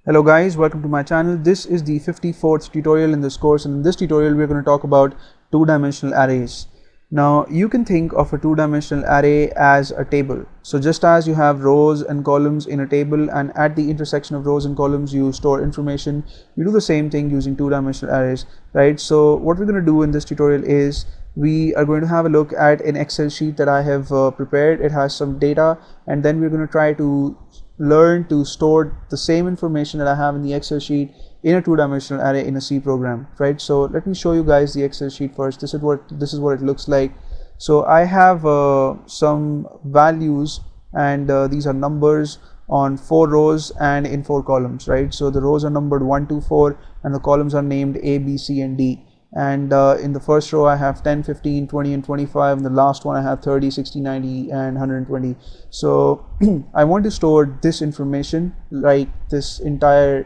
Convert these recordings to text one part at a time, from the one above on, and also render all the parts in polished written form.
Hello guys, welcome to my channel. This is the 54th tutorial in this course, and in this tutorial we're going to talk about two-dimensional arrays. Now you can think of a two-dimensional array as a table. So just as you have rows and columns in a table, and at the intersection of rows and columns you store information, you do the same thing using two-dimensional arrays, right? So what we're going to do in this tutorial is we are going to have a look at an Excel sheet that I have prepared. It has some data, and then we're going to try to learn to store the same information that I have in the Excel sheet in a two-dimensional array in a C program, right? So let me show you guys the Excel sheet first. This is what it looks like. So I have some values, and these are numbers on 4 rows and in 4 columns, right? So the rows are numbered 1 to 4 and the columns are named A, B, C and D. And in the first row I have 10, 15, 20 and 25, and the last one I have 30, 60, 90 and 120. So I want to store this information, like this entire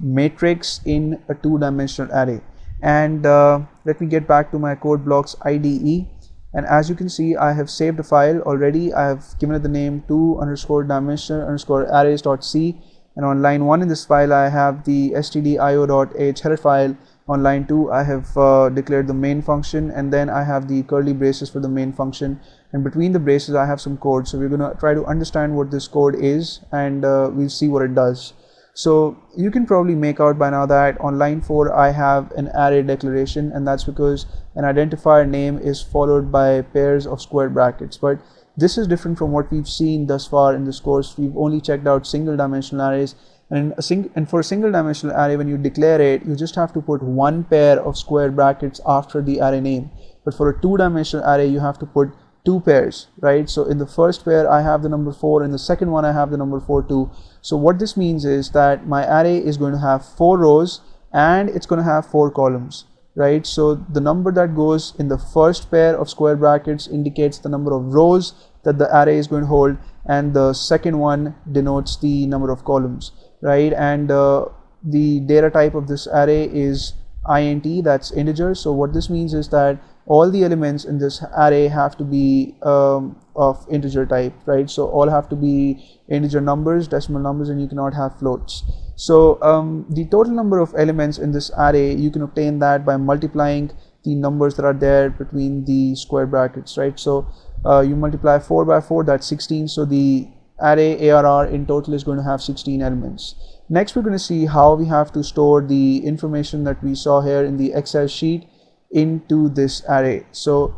matrix, in a two-dimensional array. And let me get back to my code blocks IDE, and as you can see I have saved a file already. I have given it the name 2_dimensional_arrays.c, and on line 1 in this file I have the stdio.h header file. On line 2 I have declared the main function, and then I have the curly braces for the main function, and between the braces I have some code. So we're going to try to understand what this code is, and we'll see what it does. So you can probably make out by now that on line 4 I have an array declaration, and that's because an identifier name is followed by pairs of square brackets. But this is different from what we've seen thus far in this course. We've only checked out single dimensional arrays. And for a single dimensional array, when you declare it, you just have to put one pair of square brackets after the array name. But for a two-dimensional array, you have to put 2 pairs, right? So in the first pair I have the number 4, in the second one I have the number 4 too. So what this means is that my array is going to have 4 rows and it's going to have 4 columns, right? So the number that goes in the first pair of square brackets indicates the number of rows that the array is going to hold, and the second one denotes the number of columns, right? And the data type of this array is int, that's integer. So what this means is that all the elements in this array have to be of integer type, right? So all have to be integer numbers, decimal numbers, and you cannot have floats. So the total number of elements in this array, you can obtain that by multiplying the numbers that are there between the square brackets, right? So you multiply 4 by 4, that's 16. So the array ARR in total is going to have 16 elements. Next we're going to see how we have to store the information that we saw here in the Excel sheet into this array. So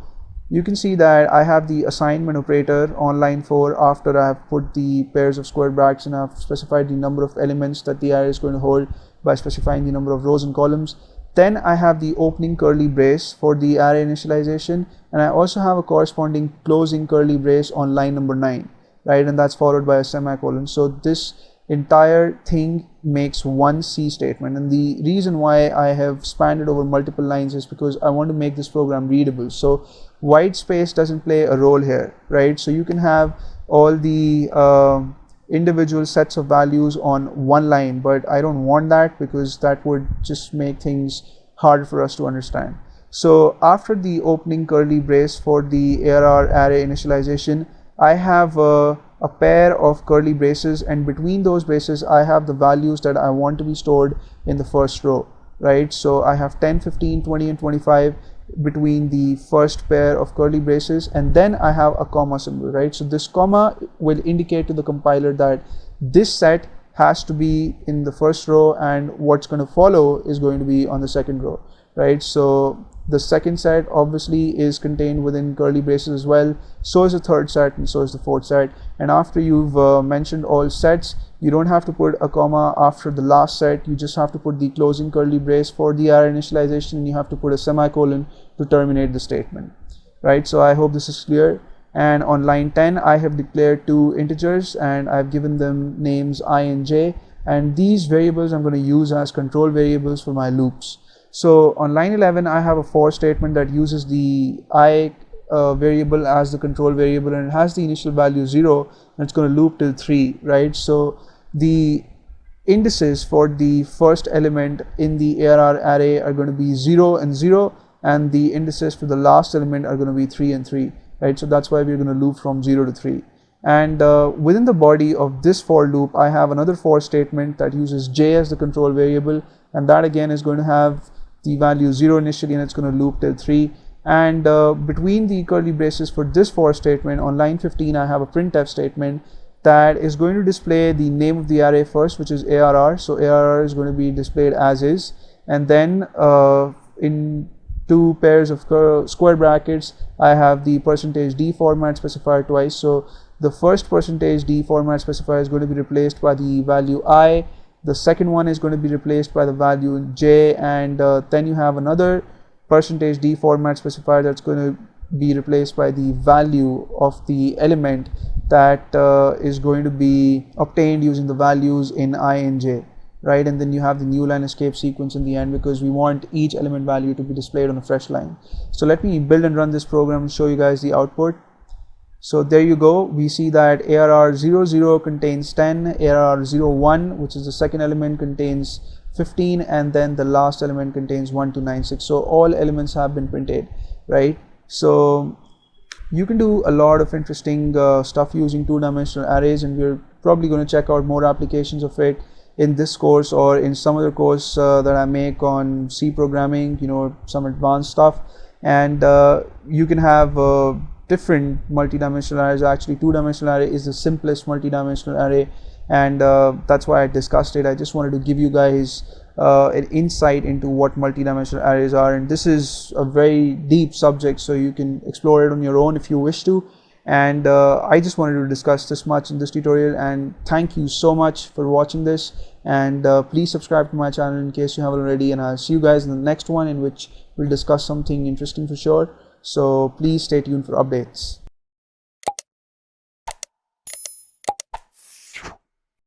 you can see that I have the assignment operator on line 4 after I have put the pairs of square brackets and I have specified the number of elements that the array is going to hold by specifying the number of rows and columns. Then I have the opening curly brace for the array initialization, and I also have a corresponding closing curly brace on line number 9, right? And that's followed by a semicolon. So this entire thing makes one C statement, and the reason why I have spanned it over multiple lines is because I want to make this program readable. So white space doesn't play a role here, right? So you can have all the individual sets of values on one line, but I don't want that because that would just make things hard for us to understand. So after the opening curly brace for the ARR array initialization, I have a pair of curly braces, and between those braces I have the values that I want to be stored in the first row, right? So I have 10, 15, 20 and 25 between the first pair of curly braces, and then I have a comma symbol, right? So this comma will indicate to the compiler that this set has to be in the first row and what's going to follow is going to be on the second row, right? So the second set obviously is contained within curly braces as well, so is the third set, and so is the fourth set. And after you've mentioned all sets, you don't have to put a comma after the last set, you just have to put the closing curly brace for the array initialization, and you have to put a semicolon to terminate the statement, right? So I hope this is clear. And on line 10 I have declared 2 integers and I've given them names I and j, and these variables I'm going to use as control variables for my loops. So on line 11 I have a for statement that uses the I variable as the control variable, and it has the initial value 0 and it's going to loop till 3, right? So the indices for the first element in the ARR array are going to be 0 and 0, and the indices for the last element are going to be 3 and 3, right? So that's why we're going to loop from 0 to 3. And within the body of this for loop, I have another for statement that uses j as the control variable, and that again is going to have the value 0 initially, and it's going to loop till 3. And between the curly braces for this for statement on line 15, I have a printf statement that is going to display the name of the array first, which is ARR. So ARR is going to be displayed as is, and then in two pairs of square brackets, I have the %d format specifier twice. So the first %d format specifier is going to be replaced by the value I. The second one is going to be replaced by the value j, and then you have another %d format specifier that's going to be replaced by the value of the element that is going to be obtained using the values in I and j, right? And then you have the new line escape sequence in the end, because we want each element value to be displayed on a fresh line. So let me build and run this program and show you guys the output. So there you go. We see that ARR00 contains 10, ARR01, which is the second element, contains 15, and then the last element contains 1296. So all elements have been printed, right? So you can do a lot of interesting stuff using two-dimensional arrays, and we're probably going to check out more applications of it in this course or in some other course that I make on C programming, you know, some advanced stuff. And you can have different multi-dimensional arrays. Actually, two-dimensional array is the simplest multi-dimensional array, and that's why I discussed it. I just wanted to give you guys an insight into what multi-dimensional arrays are, and this is a very deep subject, so you can explore it on your own if you wish to. And I just wanted to discuss this much in this tutorial, and thank you so much for watching this. And please subscribe to my channel in case you haven't already, and I'll see you guys in the next one, in which we'll discuss something interesting for sure. So please stay tuned for updates.